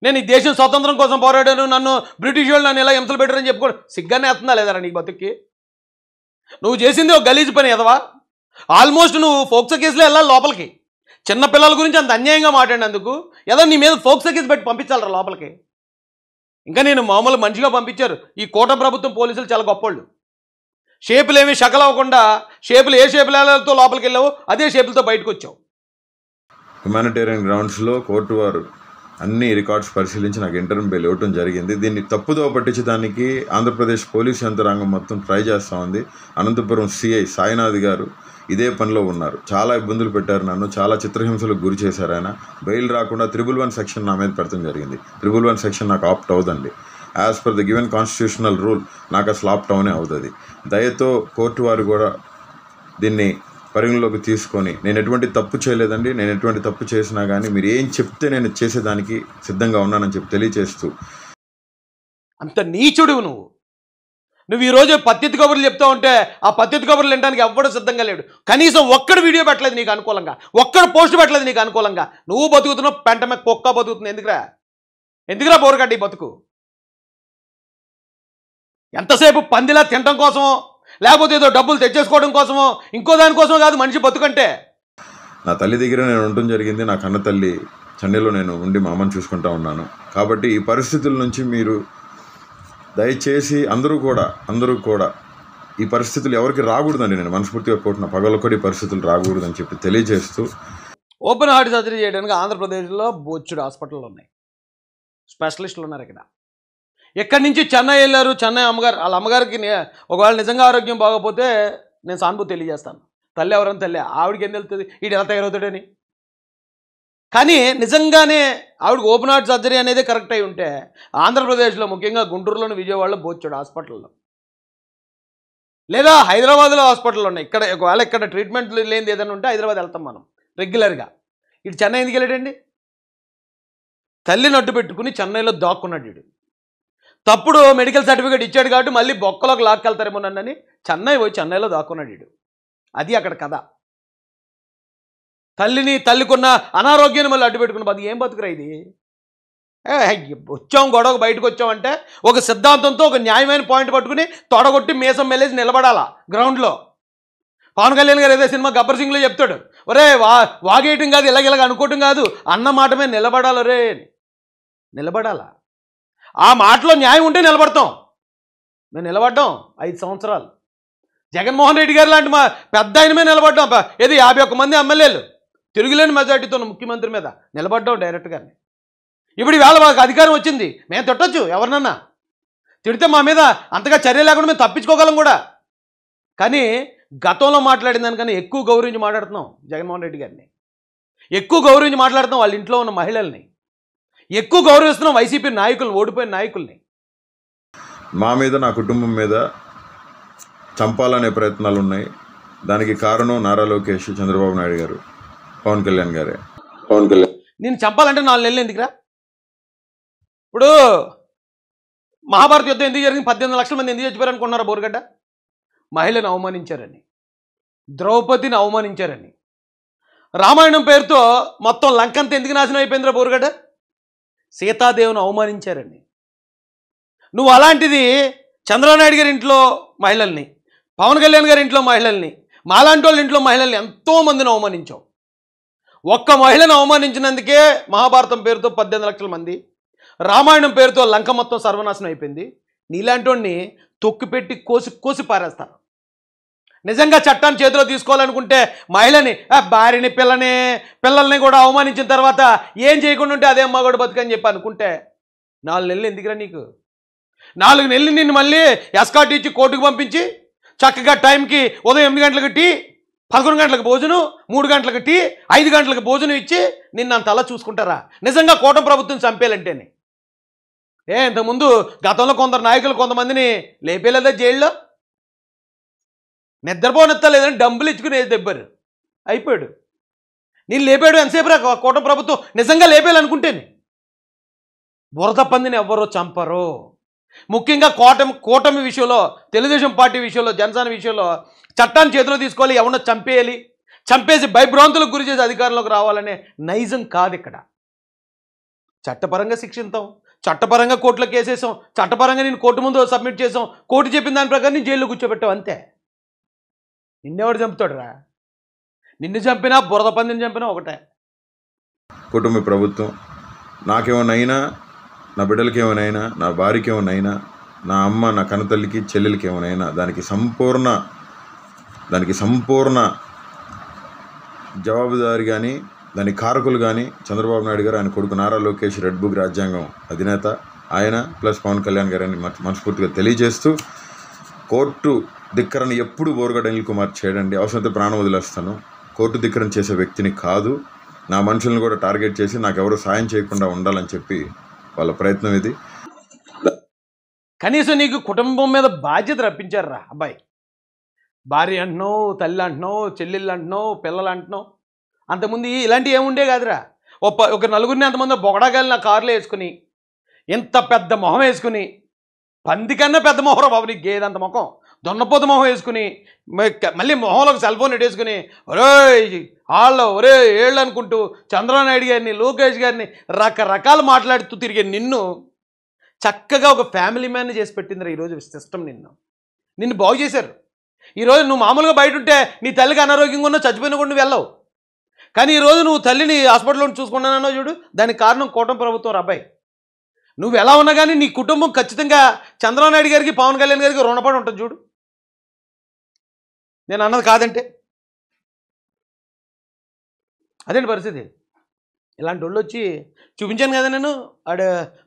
నేను ఈ దేశం స్వాతంత్రం కోసం పోరాడాను, నన్ను బ్రిటిష్ వాళ్ళు నన్ను ఇలా హింసలు పెట్టారని చెప్పుకోండి, సిగ్గానే వేస్తుందా లేదరా నీకు బతుక్కి? నువ్వు చేసింది ఒక గలీజ్ పని ఎదవా. ఆల్మోస్ట్ నువ్వు ఫోక్సో కేసులో వెళ్ళాలి లోపలికి. చిన్నపిల్లల గురించి అంత అన్యాయంగా మాట్లాడినందుకు ఏదో నీ మీద ఫోక్సో కేసు పెట్టి పంపించాలరా లోపలికి. ఇంకా నేను మామూలు మనిషిగా పంపించారు. ఈ కూటమి ప్రభుత్వం పోలీసులు చాలా గొప్పోళ్ళు. షేపులు ఏమీ షకలు అవ్వకుండా షేపులు ఏ షేపులతో లోపలికి వెళ్ళావో అదే షేపులతో బయటకు వచ్చావు. హ్యుమానిటేరియన్ గ్రౌండ్స్లో కోర్టు వారు అన్ని రికార్డ్స్ పరిశీలించి నాకు ఇంటర్మ్ బెయిల్ ఇవ్వటం జరిగింది. దీన్ని తప్పుదో పట్టించడానికి ఆంధ్రప్రదేశ్ పోలీస్ యంత్రాంగం మొత్తం ట్రై చేస్తూ ఉంది. అనంతపురం సిఐ సాయినాథ్ గారు ఇదే పనిలో ఉన్నారు. చాలా ఇబ్బందులు పెట్టారు నన్ను, చాలా చిత్రహింసలకు గురి చేశారు ఆయన. బెయిల్ రాకుండా 311 సెక్షన్ నా మీద పెడతాం జరిగింది. 311 సెక్షన్ నాకు ఆప్ట్ అవుదండి. As per the given constitutional rule నాకు అసలు ఆప్ట్ అవునే అవుతుంది. దయతో కోర్టు వారు కూడా దీన్ని పరిగణలోకి తీసుకొని, నేను ఎటువంటి తప్పు చేయలేదండి, నేను ఎటువంటి తప్పు చేసినా కానీ మీరు ఏం చెప్తే నేను చేసేదానికి సిద్ధంగా ఉన్నానని చెప్పి తెలియచేస్తూ. అంత నీచుడు నువ్వు ఈరోజు పత్తితి కబుర్లు చెప్తా ఉంటే ఆ పత్తితి కబుర్లు వినడానికి ఎవ్వడూ సిద్ధంగా లేడు. కనీసం ఒక్కడు వీడియో పెట్టలేదు నీకు అనుకూలంగా, ఒక్కడు పోస్ట్ పెట్టలేదు నీకు అనుకూలంగా. నువ్వు బతుకుతున్నావు, పెంట మీద కుక్క బతుకుతుంది. ఎందుకురా బోరగడ్డి బతుకు? ఎంతసేపు పందిలా తినడం కోసమో లేకపోతే ఏదో డబ్బులు తెచ్చేసుకోవడం కోసమో ఇంకో దానికోసమో కాదు మనిషి బతుకంటే. నా తల్లి దగ్గర నేను ఉండటం జరిగింది. నా కన్న తల్లి చెన్నైలో నేను ఉండి మా అమ్మని చూసుకుంటా ఉన్నాను. కాబట్టి ఈ పరిస్థితుల నుంచి మీరు దయచేసి అందరూ కూడా ఈ పరిస్థితులు ఎవరికి రాకూడదండి. నేను మనస్ఫూర్తిగా కోరుతున్న పగలొక్కటి పరిస్థితులు రాకూడదని చెప్పి తెలియజేస్తూ. ఓపెన్ హార్ట్ సర్జరీ చేయడానికి ఆంధ్రప్రదేశ్లో బొచ్చుడు హాస్పిటల్లో ఉన్నాయి, స్పెషలిస్టులు ఉన్నారు. ఎక్కడి నుంచి చెన్నై వెళ్ళారు. చెన్నై అమ్మగారు, వాళ్ళ అమ్మగారికి ఒకవేళ నిజంగా ఆరోగ్యం బాగోపోతే నేను సానుభూతి తెలియజేస్తాను. తల్లి ఎవరని తల్లి, ఆవిడకి ఏం తెలుస్తుంది వీడు ఎలా తయారవుతాడని. కానీ నిజంగానే ఆవిడకి ఓపెన్ హార్ట్ సర్జరీ అనేది కరెక్ట్ అయి ఉంటే ఆంధ్రప్రదేశ్లో ముఖ్యంగా గుంటూరులోని విజయవాడలో బొచ్చుడు హాస్పిటల్లో లేదా హైదరాబాద్లో హాస్పిటల్లో ఉన్నాయి. ఒకవేళ ఇక్కడ ట్రీట్మెంట్ లేనిది ఏదైనా ఉంటే హైదరాబాద్ వెళ్తాం మనం రెగ్యులర్గా. ఇటు చెన్నై ఎందుకు వెళ్ళాడండి? తల్లిని అడ్డు పెట్టుకుని చెన్నైలో దాక్కున్నాడు వీడు. తప్పుడు మెడికల్ సర్టిఫికేట్ ఇచ్చాడు కాబట్టి మళ్ళీ బొక్కలోకి లాక్కెళ్తారేమో నన్నని చెన్నైలో దాక్కున్నాడు వీడు. అది అక్కడ కథ. తల్లికున్న అనారోగ్యాన్ని మళ్ళీ అడ్డు పెట్టుకున్న బతుకు ఏం బతుకురా ఇది? వచ్చాం గొడవకు బయటకు వచ్చామంటే ఒక సిద్ధాంతంతో ఒక న్యాయమైన పాయింట్ పట్టుకుని తొడగొట్టి మీసం మెల్లేసి నిలబడాలా గ్రౌండ్లో. పవన్ కళ్యాణ్ గారు ఏదో సినిమా గబ్బర్ సింగ్లో చెప్తాడు, ఒరే వాగేయటం కాదు ఇలాగ అనుకోవటం కాదు, అన్న మాటమే నిలబడాలి రే అని. నిలబడాలా? ఆ మాటలో న్యాయం ఉంటే నిలబడతాం. మేము నిలబడ్డాం 5 సంవత్సరాలు. జగన్మోహన్ రెడ్డి గారు లాంటి మా పెద్ద ఆయన మీద నిలబడ్డాం. ఏది 51 మంది ఎమ్మెల్యేలు తిరుగులేని మెజార్టీతో ముఖ్యమంత్రి మీద నిలబడ్డాం డైరెక్ట్గానే. ఇప్పుడు వేళ మాకు అధికారం వచ్చింది, మేము తిట్టొచ్చు ఎవరినన్నా. తిడితే మా మీద అంతగా చర్య లేకుండా మేము తప్పించుకోగలం కూడా. కానీ గతంలో మాట్లాడిన దానికన్నా ఎక్కువ గౌరవించి మాట్లాడుతున్నాం జగన్మోహన్ రెడ్డి గారిని, ఎక్కువ గౌరవించి మాట్లాడుతున్నాం వాళ్ళ ఇంట్లో ఉన్న మహిళల్ని, ఎక్కువ గౌరవిస్తున్నాం వైసీపీ నాయకులను, ఓడిపోయిన నాయకుల్ని. మా మీద నా కుటుంబం మీద చంపాలనే ప్రయత్నాలు ఉన్నాయి. దానికి కారణం నారా లోకేష్, చంద్రబాబు నాయుడు గారు, పవన్ కళ్యాణ్ గారే. నేను చంపాలంటే 4 నెలలు ఎందుకురా? ఇప్పుడు మహాభారత యుద్ధం ఎందుకు జరిగింది? 18 లక్షల మంది ఎందుకు చచ్చిపోయారు అనుకున్నారా బోరుగడ్డ? మహిళను అవమానించారని, ద్రౌపదిని అవమానించారని. రామాయణం పేరుతో మొత్తం లంకంతా ఎందుకు నాశనం అయిపోయిందిరా బోరుగడ్డ? సీతాదేవిని అవమానించారని. నువ్వు అలాంటిది చంద్రబాబు గారి ఇంట్లో మహిళల్ని, పవన్ కళ్యాణ్ గారి ఇంట్లో మహిళల్ని, మాలాంటి వాళ్ళ ఇంట్లో మహిళల్ని ఎంతోమందిని అవమానించావు. ఒక్క మహిళను అవమానించినందుకే మహాభారతం పేరుతో 18 లక్షల మంది, రామాయణం పేరుతో లంక మొత్తం సర్వనాశనం అయిపోయింది. నీలాంటి వాడిని తొక్కిపెట్టి కోసి పారేస్తారు. నిజంగా చట్టాన్ని చేతిలో తీసుకోవాలనుకుంటే మహిళని, భార్యని, పిల్లల్ని కూడా అవమానించిన తర్వాత ఏం చేయకుండా ఉంటే అదే మగోడు బతుకని చెప్పి అనుకుంటే 4 నెలలు ఎందుకురా నీకు? 4 నెలలు నిన్ను మళ్ళీ ఎస్కాట్ ఇచ్చి కోర్టుకు పంపించి చక్కగా టైంకి ఉదయం 8 గంటలకు టీ, 11 గంటలకు భోజనం, 3 గంటలకు టీ, 5 గంటలకు భోజనం ఇచ్చి నిన్ను అంత అలా చూసుకుంటారా? నిజంగా కూటమి ప్రభుత్వం చంపేయాలంటేనే. ఇంతకుముందు గతంలో కొంతమందిని లేపేలేదా జైల్లో? నిద్రపోనెత్తలేదని డబ్బులు ఇచ్చుకుని దెబ్బరు అయిపోయాడు. నేను లేపాడు ఎంతసేపు రా కూటమి ప్రభుత్వం నిజంగా లేపేయాలనుకుంటేనే. బురద పందిని ఎవ్వరూ చంపరు. ముఖ్యంగా కూటమి విషయంలో, తెలుగుదేశం పార్టీ విషయంలో, జనసేన విషయంలో చట్టాన్ని చేతిలో తీసుకోవాలి, ఎవరినో చంపేయాలి, చంపేసి భయభ్రాంతులకు గురి చేసి అధికారంలోకి రావాలనే నైజం కాదు ఇక్కడ. చట్టపరంగా శిక్షిస్తాం, చట్టపరంగా కోర్టులో కేసేసాం, చట్టపరంగా నేను కోర్టు ముందు సబ్మిట్ చేసాం, కోర్టు చెప్పిన దాని ప్రకారం నేను జైల్లో కూర్చోబెట్టాం అంతే. నిన్నెవడు చంపుతాడు రా? నిన్ను చంపినా బురద పందిని చంపినా ఒకటే. కుటుంబ ప్రభుత్వం నాకేమైనా అయినా, నా బిడ్డలకి ఏమైనా అయినా, నా భార్యకి ఏమైనా అయినా, నా అమ్మ నా కన్నతల్లికి చెల్లెలకి ఏమైనా అయినా దానికి సంపూర్ణ జవాబుదారి కానీ దానికి కారకులు కానీ చంద్రబాబు నాయుడు గారు, ఆయన కొడుకు నారా లోకేష్, రెడ్ బుక్ రాజ్యాంగం అధినేత ఆయన ప్లస్ పవన్ కళ్యాణ్ గారని మనస్ఫూర్తిగా తెలియజేస్తూ, కోర్టు ధిక్కరణ ఎప్పుడు బోరుగడ్డ అనిల్ కుమార్ చేయడండి. అవసరమైతే ప్రాణం వదిలేస్తాను. కోర్టు ధిక్కరణ చేసే వ్యక్తిని కాదు. నా మనుషులను కూడా టార్గెట్ చేసి నాకెవరు సాయం చేయకుండా ఉండాలని చెప్పి వాళ్ళ ప్రయత్నం ఇది. కనీసం నీకు కుటుంబం మీద బాధ్యత రప్పించారు రా అబ్బాయి. భార్య అంటున్నావు, తల్లి అంటున్నావు, చెల్లెళ్ళు అంటున్నావు, పిల్లలు అంటున్నావు. అంతకుముందు ఇలాంటివి ఏముండే కాదురా. ఒక నలుగురిని అంతమంది బొగడాగాలి నా కారులో వేసుకుని, ఇంత పెద్ద మొహం వేసుకుని, పంది కన్నా పెద్ద మొహం బాబు నీకు, గేదంత ముఖం, దొన్నపోత మొహం వేసుకుని, మళ్ళీ మొహంలోకి సెల్ ఫోన్ పెట్టేసుకుని ఒరే ఏళ్ళు అనుకుంటూ చంద్రబాబు నాయుడు గారిని, లోకేష్ గారిని రకరకాలు మాట్లాడుతూ తిరిగే నిన్ను చక్కగా ఒక ఫ్యామిలీ మ్యాన్ చేసి పెట్టిందిరా ఈరోజు సిస్టమ్. నిన్ను బాగు చేశారు. ఈరోజు నువ్వు మామూలుగా బయట ఉంటే నీ తల్లికి అనారోగ్యంగా ఉన్నా చచ్చిపోయినా కూడా నువ్వు వెళ్ళవు. కానీ ఈరోజు నువ్వు తల్లిని హాస్పిటల్లో చూసుకున్నానో చూడు, దానికి కారణం కూటమి ప్రభుత్వం అబ్బాయి. నువ్వు ఎలా ఉన్నా కానీ నీ కుటుంబం ఖచ్చితంగా చంద్రబాబు నాయుడు గారికి, పవన్ కళ్యాణ్ గారికి రుణపడి ఉంటుంది చూడు. నేను అన్నది కాదంటే అదేంటి పరిస్థితి. ఇలాంటి వాళ్ళు వచ్చి చూపించాను కదా నేను.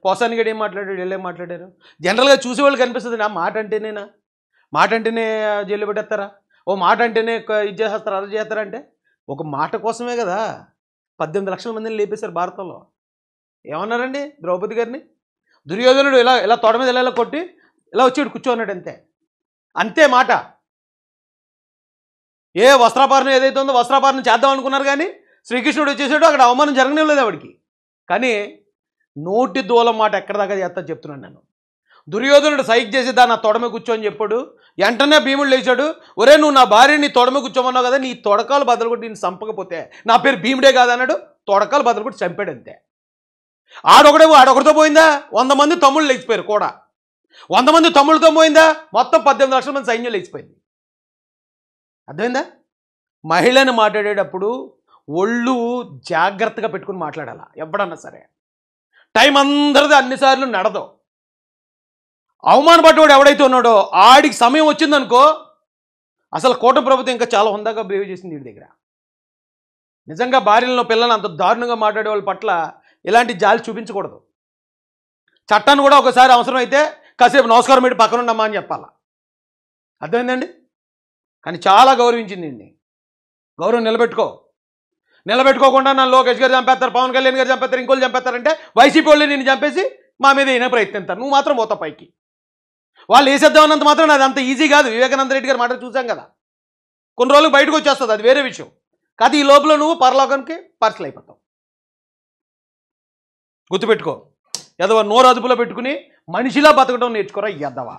పోసాని గడు ఏం మాట్లాడాడు, వీళ్ళు ఏం మాట్లాడారు. జనరల్గా చూసేవాళ్ళు కనిపిస్తుంది. నా మాట అంటేనే జైలు పెట్టేస్తారా, ఓ మాట అంటేనే ఇది చేసేస్తారా, అలా చేస్తారంటే ఒక మాట కోసమే కదా 18 లక్షల మందిని లేపేశారు భారతంలో. ఏమన్నారండి ద్రౌపది గారిని? దుర్యోధనుడు ఇలా తొడ మీద ఇలా కొట్టి ఇలా వచ్చాడు కూర్చోన్నాడు, అంతే మాట. ఏ వస్త్రాపహరణ ఏదైతే ఉందో వస్త్రాపహరణ చేద్దాం అనుకున్నారు, కానీ శ్రీకృష్ణుడు వచ్చేసాడు, అక్కడ అవమానం జరగలేదు ఆవిడికి. కానీ నోటి దూలం మాట ఎక్కడ దాకా చేస్తా చెప్తున్నాను నేను. దుర్యోధనుడు సైక్ చేసి దాన్ని నా తొడమే కూర్చోని చెప్పాడు. వెంటనే భీముడు లేచాడు, ఒరే నువ్వు నా భార్యని తొడమే కూర్చోమన్నావు కదా, నీ తొడకాలు బదులు కొట్టి నేను చంపకపోతే నా పేరు భీముడే కాదన్నాడు. తొడకాలు బదులు కొట్టి చంపాడు అంతే. ఆడొకటితో పోయిందా 100 మంది తమ్ముళ్ళు లేచిపోయారు కూడా. 100 మంది తమ్ముళ్ళతో పోయిందా మొత్తం 18 లక్షల మంది సైన్యం లేచిపోయింది. అర్థమైందా? మహిళని మాట్లాడేటప్పుడు ఒళ్ళు జాగ్రత్తగా పెట్టుకుని మాట్లాడాలా ఎప్పుడన్నా సరే. టైం అందరిది అన్నిసార్లు నడదు. అవమానపడ్డవాడు ఎవడైతే ఉన్నాడో ఆడికి సమయం వచ్చిందనుకో, అసలు కూటమి ప్రభుత్వం ఇంకా చాలా హుందాగా బిహేవ్ చేసింది వీడి దగ్గర. నిజంగా భార్యలను, పిల్లలను అంత దారుణంగా మాట్లాడే వాళ్ళ పట్ల ఇలాంటి జాలి చూపించకూడదు. చట్టాన్ని కూడా ఒకసారి అవసరం అయితే కాసేపు నమస్కారం పెట్టి పక్కన ఉండమ్మా అని చెప్పాలా. అర్థమైందండి? కానీ చాలా గౌరవించింది. గౌరవం నిలబెట్టుకోకుండా నన్ను లోకేష్ గారు చంపేస్తారు, పవన్ కళ్యాణ్ గారు చంపేస్తారు, ఇంకోళ్ళు చంపేస్తారంటే వైసీపీ వాళ్ళు నిన్ను చంపేసి మా మీద అయినా ప్రయత్నిస్తారు. నువ్వు మాత్రం పోతా పైకి. వాళ్ళు వేసేద్దామన్నంత మాత్రం అది అంత ఈజీ కాదు. వివేకానంద రెడ్డి గారు మాట చూసాం కదా, కొన్ని రోజులు బయటకు వచ్చేస్తుంది, అది వేరే విషయం కాదు. ఈ లోపల నువ్వు పరలోకానికి పార్సల్ అయిపోతావు. గుర్తుపెట్టుకో. ఎదవ నోరు అదుపులో పెట్టుకుని మనిషిలా బతకడం నేర్చుకోరా ఎద్దవా.